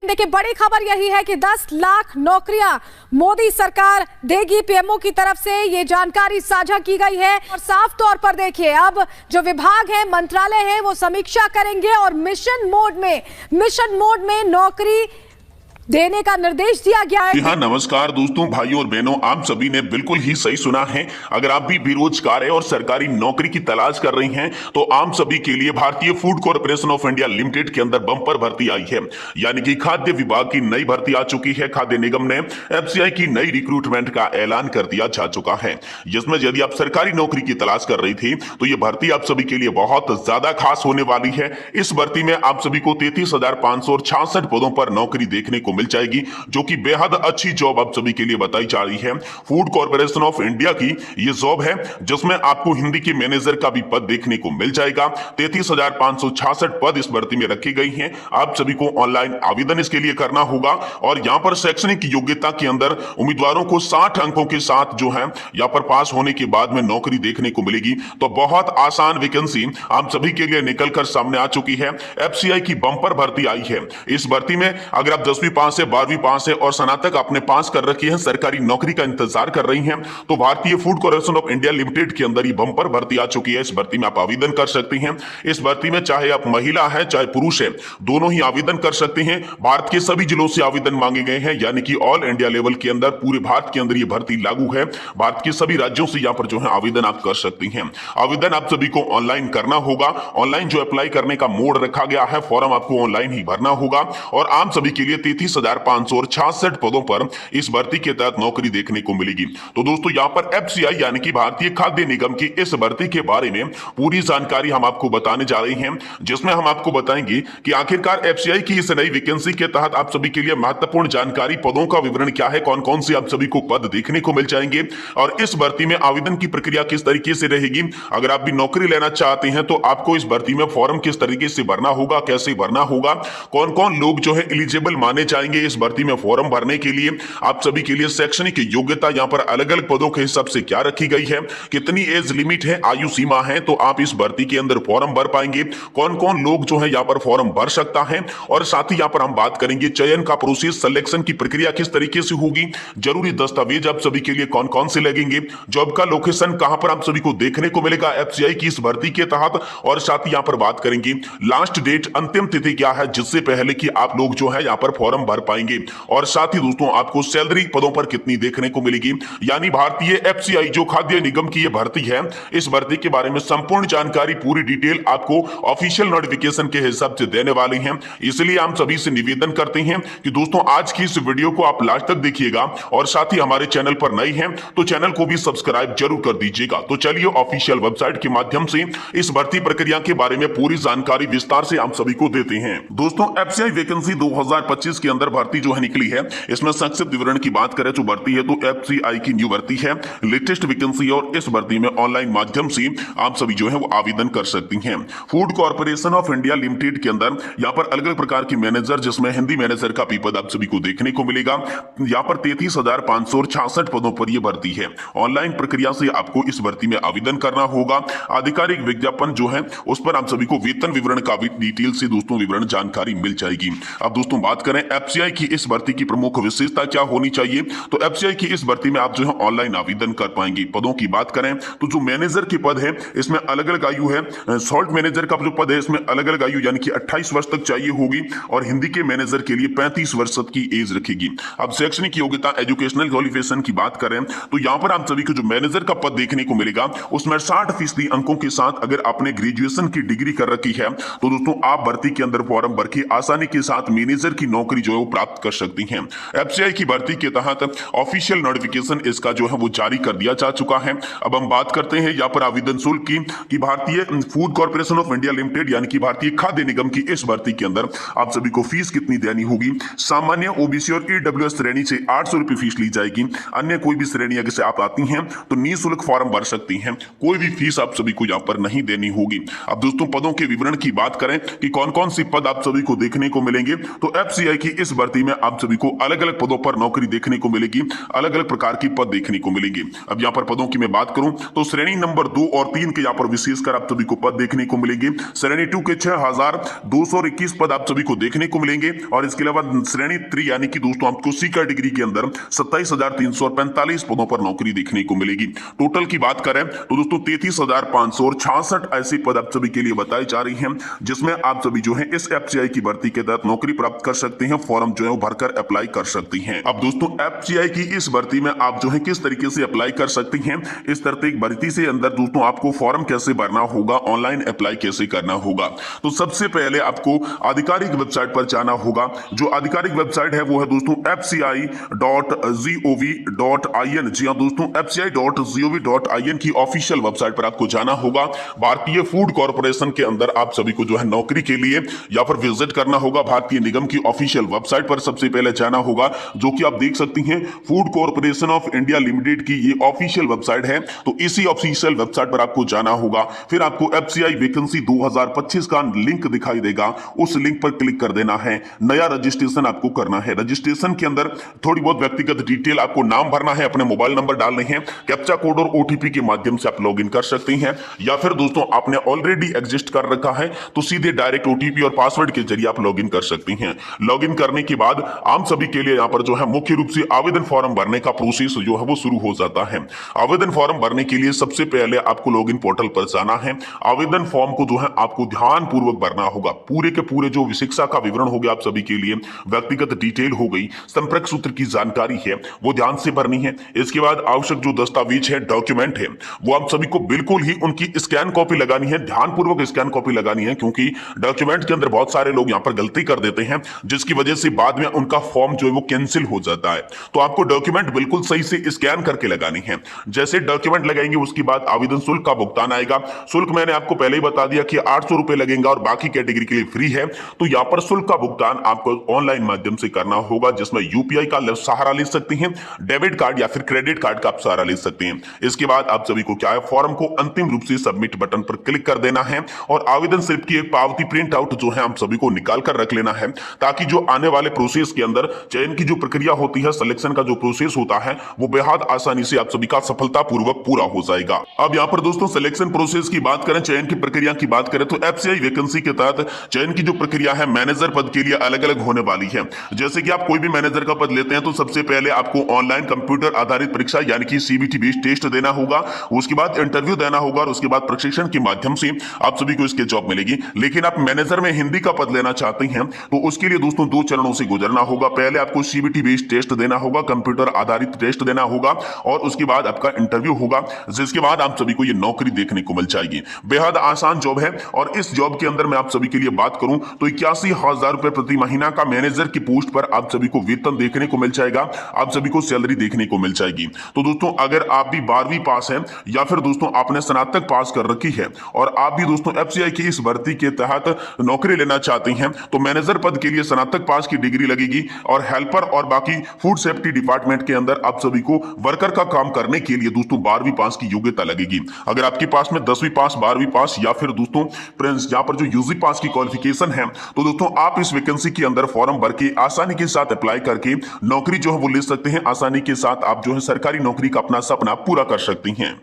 देखिए, बड़ी खबर यही है कि 10 लाख नौकरियां मोदी सरकार देगी। पीएमओ की तरफ से ये जानकारी साझा की गई है और साफ तौर पर देखिए, अब जो विभाग है, मंत्रालय है, वो समीक्षा करेंगे और मिशन मोड में नौकरी देने का निर्देश दिया गया है। हाँ, नमस्कार दोस्तों, भाइयों और बहनों, आप सभी ने बिल्कुल ही सही सुना है। अगर आप भी बेरोजगार है और सरकारी नौकरी की तलाश कर रही हैं, तो आप सभी के लिए भारतीय food corporation of India limited के अंदर बम्पर भर्ती आई है। यानी कि खाद्य विभाग की नई भर्ती आ चुकी है। खाद्य निगम ने एफसीआई की नई रिक्रूटमेंट का ऐलान कर दिया जा चुका है, जिसमें यदि आप सरकारी नौकरी की तलाश कर रही थी तो ये भर्ती आप सभी के लिए बहुत ज्यादा खास होने वाली है। इस भर्ती में आप सभी को 33,566 पदों पर नौकरी देखने को मिल जाएगी, जो कि बेहद अच्छी जॉब आप सभी के लिए बताई जा रही है। फूड कॉर्पोरेशन ऑफ इंडिया की यह जॉब है, जिसमें आपको हिंदी के मैनेजर का भी पद देखने को मिल जाएगा। 33,566 पद इस भर्ती में रखी गई हैं। आप सभी को ऑनलाइन आवेदन इसके लिए करना होगा और यहां पर शैक्षणिक योग्यता के अंदर उम्मीदवारों को 60 अंकों के साथ जो है यहां पर पास होने के बाद में नौकरी देखने को मिलेगी। तो बहुत आसान वैकेंसी आप सभी के लिए निकलकर सामने आ चुकी है। एफसीआई की बंपर भर्ती आई है। इस भर्ती में अगर आप 10वीं पास है, 12वीं पास है और स्नातक आपने पास कर रखी है, सरकारी नौकरी का इंतजार कर रही हैं, तो भारतीय food corporation of India limited के अंदर ये बंपर भर्ती आ चुकी है। इस भर्ती में आप आवेदन कर सकते हैं। इस भर्ती में चाहे आप महिला है चाहे पुरुष है, दोनों ही आवेदन कर सकते हैं। भारत के सभी जिलों से आवेदन मांगे गए हैं, यानी कि ऑल इंडिया लेवल के अंदर पूरे भारत के अंदर ये भर्ती लागू है। भारत के सभी राज्यों से यहां पर जो है आवेदन आप कर सकती हैं। आवेदन आप सभी को ऑनलाइन करना होगा। ऑनलाइन जो अप्लाई करने का मोड रखा गया है, फॉर्म आपको ऑनलाइन ही भरना होगा और आप सभी के लिए 33,566 पदों पर इस भर्ती के तहत नौकरी देखने को मिलेगी। तो दोस्तों, यहां पर एफसीआई यानी कि भारतीय खाद्य निगम की इस भर्ती के बारे में पूरी जानकारी हम आपको बताने जा रहे हैं, जिसमें हम आपको बताएंगे कि आखिरकार एफसीआई की इस नई वैकेंसी के तहत आप सभी के लिए महत्वपूर्ण जानकारी, पदों का विवरण क्या है, कौन कौन से आप सभी को पद देखने को मिल जाएंगे और इस भर्ती में आवेदन की प्रक्रिया किस तरीके से रहेगी। अगर आप भी नौकरी लेना चाहते हैं तो आपको इस भर्ती में फॉर्म किस तरीके से भरना होगा, कैसे भरना होगा, कौन कौन लोग जो है एलिजिबल माने जाएंगे इस भर्ती में फॉर्म भरने के लिए। आप सभी के लिए शैक्षणिक योग्यता यहां पर अलग अलग पदों के हिसाब से क्या रखी गई है, कितनी एज लिमिट है, आयु सीमा है, तो आप इस भर्ती के अंदर फॉर्म भर पाएंगे। कौन कौन लोग जो है यहां पर फॉर्म भर सकता है और साथ ही यहां पर हम बात करेंगे चयन का प्रोसेस, सिलेक्शन की प्रक्रिया किस तरीके से होगी, जरूरी दस्तावेज आप सभी के लिए कौन कौन से लगेंगे, जॉब का लोकेशन कहां पर आप सभी को देखने को मिलेगा एफसीआई की इस भर्ती के तहत, और साथ ही यहां पर बात करेंगे लास्ट डेट, अंतिम तिथि क्या है जिससे पहले कि आप लोग जो है यहां पर फॉर्म भर पाएंगे, और साथ ही दोस्तों आपको सैलरी पदों पर कितनी देखने को मिलेगी। यानी भारतीय एफसीआई जो खाद्य निगम की ये भर्ती है, इस भर्ती के बारे में संपूर्ण जानकारी, पूरी डिटेल आपको ऑफिशियल नोटिफिकेशन के हिसाब से देने वाली हैं। इसलिए हम सभी से निवेदन करते हैं कि दोस्तों आज की इस वीडियो को आप लास्ट तक देखिएगा और साथ ही हमारे चैनल पर नए हैं तो चैनल को भी सब्सक्राइब जरूर कर दीजिएगा। तो चलिए ऑफिशियल वेबसाइट के माध्यम से इस भर्ती प्रक्रिया के बारे में पूरी जानकारी विस्तार से आप सभी को देते हैं। दोस्तों, एफसीआई वैकेंसी 2025 के अंदर भर्ती जो है निकली है, इसमें संक्षिप्त विवरण की बात करें जो भर्ती है तो एफसीआई की न्यू भर्ती है, लेटेस्ट वैकेंसी, और इस भर्ती में ऑनलाइन माध्यम से आप सभी जो है वो आवेदन कर सकती हैं। Food corporation of India limited के अंदर यहाँ पर अलग अलग प्रकार की मैनेजर, जिसमें हिंदी मैनेजर का भी पद आप सभी को देखने को मिलेगा। यहाँ पर 33,566 पदों पर यह भर्ती है। ऑनलाइन प्रक्रिया से आपको इस भर्ती में आवेदन करना होगा। आधिकारिक विज्ञापन जो है उस पर आप सभी को वेतन विवरण का भी डिटेल से दोस्तों विवरण जानकारी मिल जाएगी। अब दोस्तों बात करें एफसीआई की इस भर्ती की प्रमुख विशेषता क्या होनी चाहिए, तो एफसीआई की इस भर्ती में आप जो है ऑनलाइन आवेदन कर पाएंगे। पदों की बात करें तो जो मैनेजर के पद है इसमें अलग अलग आयु है। सॉल्ट मैनेजर का जो पद है इसमें अलग अलग आयु यानी कि 28 वर्ष तक चाहिए होगी और हिंदी के मैनेजर के लिए 35 वर्ष तक की एज रखेगी। अब शैक्षणिक योग्यता, एजुकेशनल क्वालिफिकेशन की बात करें तो यहां पर आप सभी को जो मैनेजर का पद देखने को मिलेगा उसमें 60% अंकों के साथ अगर आपने ग्रेजुएशन की डिग्री कर रखी है तो दोस्तों आप भर्ती के अंदर फॉर्म भर के आसानी के साथ मैनेजर की नौकरी जो है वो प्राप्त कर सकती हैं। एफसीआई की भर्ती के तहत ऑफिशियल नोटिफिकेशन इसका जो है वो जारी कर दिया जा चुका है। अब हम बात करते हैं यहाँ पर आवेदन शुल्क की कि भारतीय food corporation of India limited यानी कि भारतीय खाद्य निगम की इस भर्ती के अंदर आप सभी को फीस कितनी देनी होगी। सामान्य, ओबीसी और ईडब्ल्यूएस श्रेणी से 800 रुपए फीस ली जाएगी। अन्य कोई भी श्रेणी अगर से आप आती हैं तो निःशुल्क फॉर्म भर सकती हैं, कोई भी फीस आप सभी को यहाँ पर नहीं देनी होगी। अब दोस्तों पदों के विवरण की बात करें कि कौन कौन सी पद आप सभी को देखने को मिलेंगे, तो एफसीआई की इस भर्ती में आप सभी को अलग अलग पदों पर नौकरी देखने को मिलेगी, अलग अलग प्रकार की पद देखने को मिलेंगे। अब यहाँ पर पदों की मैं बात करूं तो श्रेणी नंबर 2 और 3 के यहाँ पर विशेषकर आप सभी को पद देखने को मिलेंगे। श्रेणी 2 के 6221 पद आप सभी को देखने को मिलेंगे और इसके अलावा श्रेणी 3 यानी कि दोस्तों आपको सी कैटेगरी के अंदर 27,345 पदों पर नौकरी देखने को मिलेगी। टोटल की बात करें तो दोस्तों 33,566 ऐसे पद आप सभी के लिए बताए जा रही हैं, जिसमें आप सभी जो है इस एफसीआई की भर्ती के तहत नौकरी प्राप्त कर सकते हैं। फॉर्म जो है वो भरकर अप्लाई कर सकती हैं। अब दोस्तों एफसीआई की इस भर्ती में आप जो है किस तरीके से अप्लाई कर सकती हैं, इस तरह एक भर्ती से अंदर दोस्तों आपको फॉर्म कैसे भरना होगा, ऑनलाइन अप्लाई कैसे करना होगा। तो सबसे पहले आपको आधिकारिक वेबसाइट पर जाना होगा। जो आधिकारिक वेबसाइट है वो है दोस्तों fci.gov.in। जी हां दोस्तों, fci.gov.in की ऑफिशियल वेबसाइट पर आपको जाना होगा। भारतीय फूड कॉर्पोरेशन के अंदर आप सभी को जो है नौकरी के लिए या फिर विजिट करना होगा। भारतीय निगम की ऑफिशियल वेबसाइट पर सबसे पहले जाना होगा, जो कि आप देख सकती हैं food corporation of India limited की ये ऑफिशियल वेबसाइट है। तो इसी ऑफिशियल वेबसाइट पर आपको जाना होगा। फिर आपको एफसीआई वैकेंसी 2025 का लिंक दिखाई देगा, उस लिंक पर क्लिक कर देना है। नया रजिस्ट्रेशन आपको करना है। रजिस्ट्रेशन के अंदर थोड़ी बहुत व्यक्तिगत डिटेल आपको नाम भरना है, अपने मोबाइल नंबर डालने हैं, कैप्चा कोड और ओटीपी के माध्यम से आप लॉगिन कर सकते हैं। या फिर दोस्तों आपने ऑलरेडी एग्जिस्ट कर रखा है तो सीधे डायरेक्ट ओटीपी और पासवर्ड के जरिए आप लॉगिन कर सकती हैं। लॉगिन करने के बाद आम सभी के लिए यहां पर जो है मुख्य रूप से आवेदन फॉर्म भरने का प्रोसेस जो है वो शुरू हो जाता है। आवेदन फॉर्म भरने के लिए सबसे पहले आपको लॉगिन पोर्टल पर जाना है। आवेदन फॉर्म को जो है आपको ध्यान पूर्वक भरना होगा। पूरे के पूरे जो शिक्षा का विवरण हो गया आप सभी के लिए, व्यक्तिगत डिटेल हो गई, संपर्क सूत्र की जानकारी है वो ध्यान से भरनी है। इसके बाद आवश्यक जो दस्तावेज है, डॉक्यूमेंट है, वो आप सभी को बिल्कुल ही उनकी स्कैन कॉपी लगानी है। ध्यानपूर्वक स्कैन कॉपी लगानी है, क्योंकि डॉक्यूमेंट के अंदर बहुत सारे लोग यहां पर गलती कर देते हैं, जिसकी वजह से बाद में उनका फॉर्म जो है वो कैंसिल हो जाता है। तो आपको डॉक्यूमेंट बिल्कुल सही से स्कैन करके लगानी है। जैसे डॉक्यूमेंट लगाएंगे उसके बाद आवेदन शुल्क का भुगतान आएगा। शुल्क मैंने आपको पहले ही बता दिया कि 800 रुपए लगेगा और बाकी कैटेगरी के लिए फ्री है। तो यहां पर शुल्क का भुगतान आपको ऑनलाइन माध्यम से करना होगा, जिसमें यूपीआई का सहारा ले सकते हैं, डेबिट कार्ड या फिर क्रेडिट कार्ड का आप सहारा ले सकते हैं। इसके बाद आप सभी को क्या है, फॉर्म को अंतिम रूप से सबमिट बटन पर क्लिक कर देना है और आवेदन स्लिप की एक पावती प्रिंट आउट जो है हम सभी को निकाल कर रख लेना है, ताकि जो आने वाले प्रोसेस के अंदर चयन की जो प्रक्रिया होती है, सिलेक्शन का जो प्रोसेस होता है, वो बेहद आसानी से आप सभी का सफलतापूर्वक पूरा हो जाएगा। अब यहाँ पर दोस्तों सिलेक्शन प्रोसेस की बात करें, चयन की प्रक्रिया की बात करें तो एफसीआई वैकेंसी के तहत चयन की जो प्रक्रिया है मैनेजर पद के लिए अलग अलग होने वाली है। जैसे कि आप कोई भी मैनेजर का पद लेते हैं तो सबसे पहले आपको ऑनलाइन कंप्यूटर आधारित परीक्षा यानी कि सीबीटी बेस्ड टेस्ट देना होगा, उसके बाद इंटरव्यू देना होगा और उसके बाद प्रशिक्षण के माध्यम से आप सभी को इसके जॉब मिलेगी। लेकिन आप मैनेजर में हिंदी का पद लेना चाहते हैं तो उसके लिए दोस्तों 2 चरणों से गुजरना होगा। पहले आपको सीबीटी बेस्ड टेस्ट देना होगा, कंप्यूटर आधारित टेस्ट देना होगा और उसके बाद आपका इंटरव्यू होगा, जिसके बाद आप सभी को ये नौकरी देखने को मिल जाएगी। बेहद आसान जॉब है और इस जॉब के अंदर मैं आप सभी के लिए बात करूं तो 81,000 रुपए प्रति महीना का मैनेजर की पोस्ट पर आप सभी को वेतन देखने को मिल जाएगा, आप सभी को सैलरी देखने को मिल जाएगी। तो दोस्तों अगर आप भी 12वीं पास हैं या फिर दोस्तों आपने स्नातक पास कर रखी है और आप भी दोस्तों एफसीआई की इस भर्ती के तहत नौकरी लेना चाहते हैं तो मैनेजर पद के लिए स्नातक पास की डिग्री लगेगी और हेल्पर और बाकी फूड सेफ्टी डिपार्टमेंट के अंदर आप सभी को वर्कर का काम करने के लिए दोस्तों 12वीं पास की योग्यता लगेगी। अगर आपके पास में 10वीं पास, 12वीं पास या फिर दोस्तों यहाँ पर जो यूजी पास की क्वालिफिकेशन है तो दोस्तों आप इस वैकेंसी के अंदर फॉर्म भर के आसानी के साथ अप्लाई करके नौकरी जो है वो ले सकते हैं। आसानी के साथ आप जो है सरकारी नौकरी का अपना सपना पूरा कर सकती हैं।